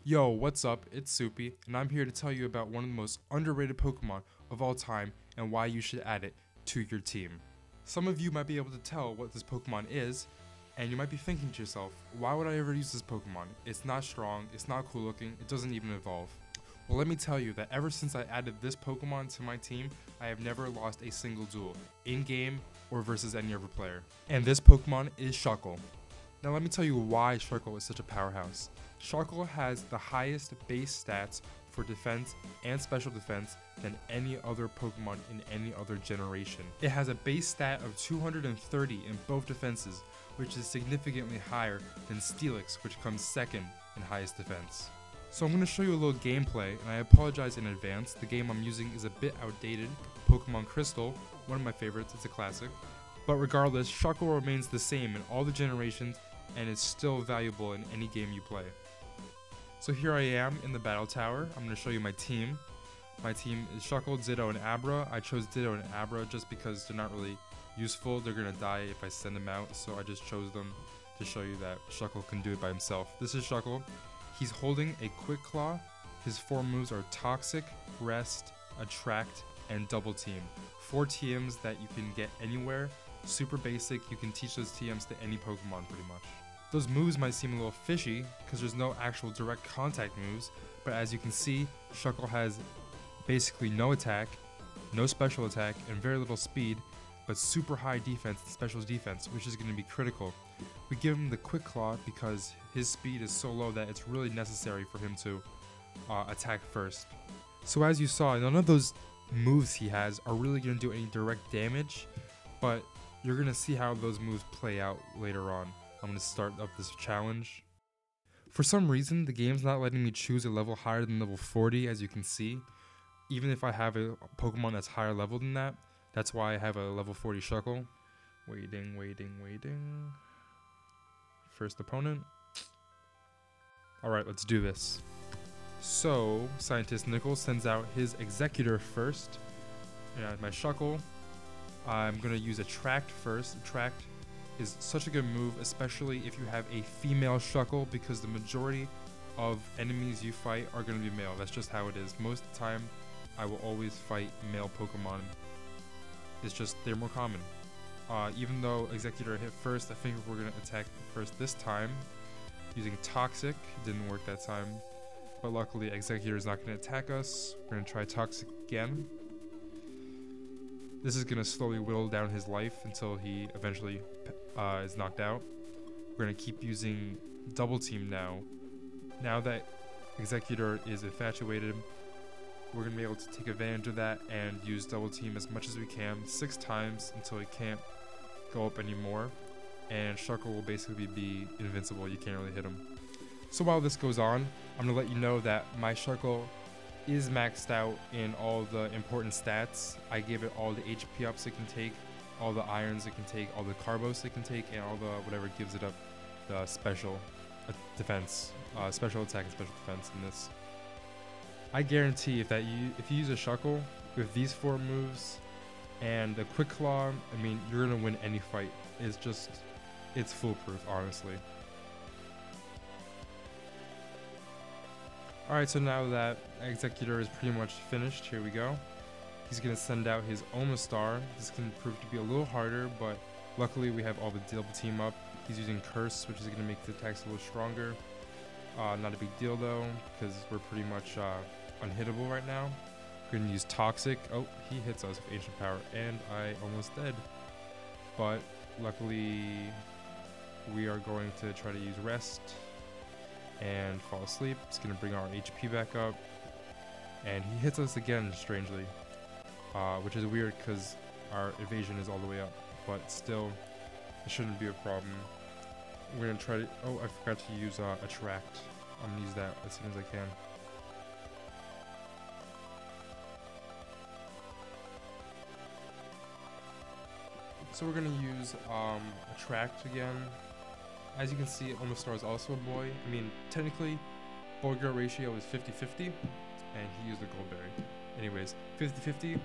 Yo, what's up? It's Soupy, and I'm here to tell you about one of the most underrated Pokemon of all time and why you should add it to your team. Some of you might be able to tell what this Pokemon is, and you might be thinking to yourself, why would I ever use this Pokemon? It's not strong, it's not cool looking, it doesn't even evolve. Well, let me tell you that ever since I added this Pokemon to my team, I have never lost a single duel, in-game or versus any other player. And this Pokemon is Shuckle. Now let me tell you why Shuckle is such a powerhouse. Shuckle has the highest base stats for defense and special defense than any other Pokemon in any other generation. It has a base stat of 230 in both defenses, which is significantly higher than Steelix, which comes second in highest defense. So I'm going to show you a little gameplay, and I apologize in advance. The game I'm using is a bit outdated. Pokemon Crystal, one of my favorites, it's a classic. But regardless, Shuckle remains the same in all the generations and is still valuable in any game you play. So here I am in the battle tower. I'm going to show you my team. My team is Shuckle, Ditto, and Abra. I chose Ditto and Abra just because they're not really useful. They're going to die if I send them out, so I just chose them to show you that Shuckle can do it by himself. This is Shuckle. He's holding a Quick Claw. His 4 moves are Toxic, Rest, Attract, and Double Team. 4 TMs that you can get anywhere. Super basic, you can teach those TMs to any Pokemon pretty much. Those moves might seem a little fishy because there's no actual direct contact moves, but as you can see, Shuckle has basically no attack, no special attack, and very little speed, but super high defense and special defense, which is going to be critical. We give him the Quick Claw because his speed is so low that it's really necessary for him to attack first. So as you saw, none of those moves he has are really going to do any direct damage, but you're going to see how those moves play out later on. I'm going to start up this challenge. For some reason, the game's not letting me choose a level higher than level 40, as you can see. Even if I have a Pokemon that's higher level than that, that's why I have a level 40 Shuckle. Waiting. First opponent. Alright, let's do this. So, Scientist Nichols sends out his Executor first. And my Shuckle. I'm going to use Attract first. Attract is such a good move, especially if you have a female Shuckle, because the majority of enemies you fight are going to be male. That's just how it is. Most of the time, I will always fight male Pokemon. It's just, they're more common. Even though Executor hit first, I think we're going to attack first this time. Using Toxic, didn't work that time. But luckily, Executor is not going to attack us. We're going to try Toxic again. This is going to slowly whittle down his life until he eventually is knocked out. We're going to keep using Double Team now. Now that Executor is infatuated, we're going to be able to take advantage of that and use Double Team as much as we can, 6 times until he can't go up anymore. And Shuckle will basically be invincible, you can't really hit him. So while this goes on, I'm going to let you know that my Shuckle is maxed out in all the important stats. I gave it all the HP ups it can take, all the irons it can take, all the carbos it can take, and all the whatever gives it up the special defense, special attack and special defense in this. I guarantee if you use a Shuckle with these 4 moves and the Quick Claw, I mean, you're gonna win any fight. It's foolproof, honestly. Alright, so now that Executor is pretty much finished, here we go. He's going to send out his Omastar. This can prove to be a little harder, but luckily we have all the Double Team up. He's using Curse, which is going to make the attacks a little stronger. Not a big deal though, because we're pretty much unhittable right now. We're going to use Toxic. Oh, he hits us with Ancient Power, and I almost dead. But luckily, we are going to try to use Rest and fall asleep. It's going to bring our HP back up, and he hits us again, strangely, which is weird because our evasion is all the way up, but still, it shouldn't be a problem. We're going to try to, oh, I forgot to use Attract. I'm going to use that as soon as I can. So we're going to use Attract again. As you can see, Omastar is also a boy. I mean, technically, boy-girl ratio is 50-50, and he used the Goldberry. Anyways, 50-50.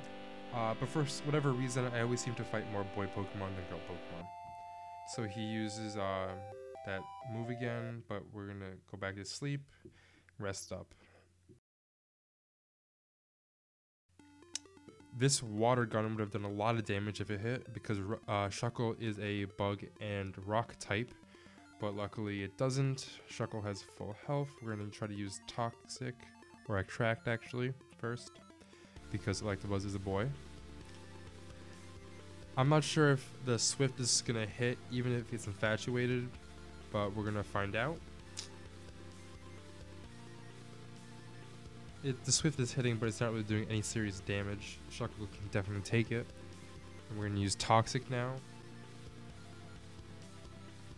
But for whatever reason, I always seem to fight more boy Pokemon than girl Pokemon. So he uses that move again, but we're going to go back to sleep. rest up. This water gun would have done a lot of damage if it hit, because Shuckle is a bug and rock type, but luckily it doesn't. Shuckle has full health. We're going to try to use Toxic, or Attract actually, first, because Electabuzz is a boy. I'm not sure if the Swift is going to hit, even if it's infatuated, but we're going to find out. The Swift is hitting, but it's not really doing any serious damage. Shuckle can definitely take it. And we're going to use Toxic now.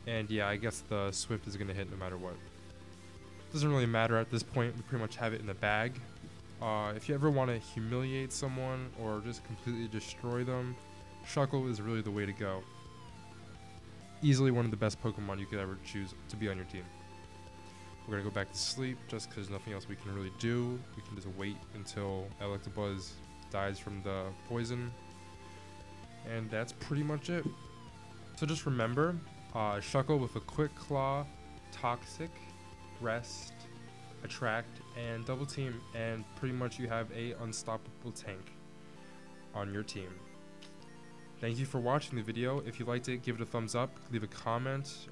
And yeah, I guess the Swift is going to hit no matter what. Doesn't really matter at this point. We pretty much have it in the bag. If you ever want to humiliate someone or just completely destroy them, Shuckle is really the way to go. Easily one of the best Pokemon you could ever choose to be on your team. We're going to go back to sleep just because there's nothing else we can really do. We can just wait until Electabuzz dies from the poison. And that's pretty much it. So just remember, Shuckle with a Quick Claw, Toxic, Rest, Attract, and Double Team, and pretty much you have a unstoppable tank on your team. Thank you for watching the video. If you liked it, give it a thumbs up, leave a comment,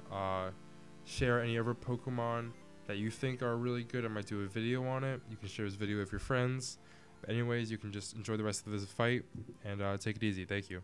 share any other Pokemon that you think are really good. I might do a video on it. You can share this video with your friends. But anyways, you can just enjoy the rest of this fight and take it easy. Thank you.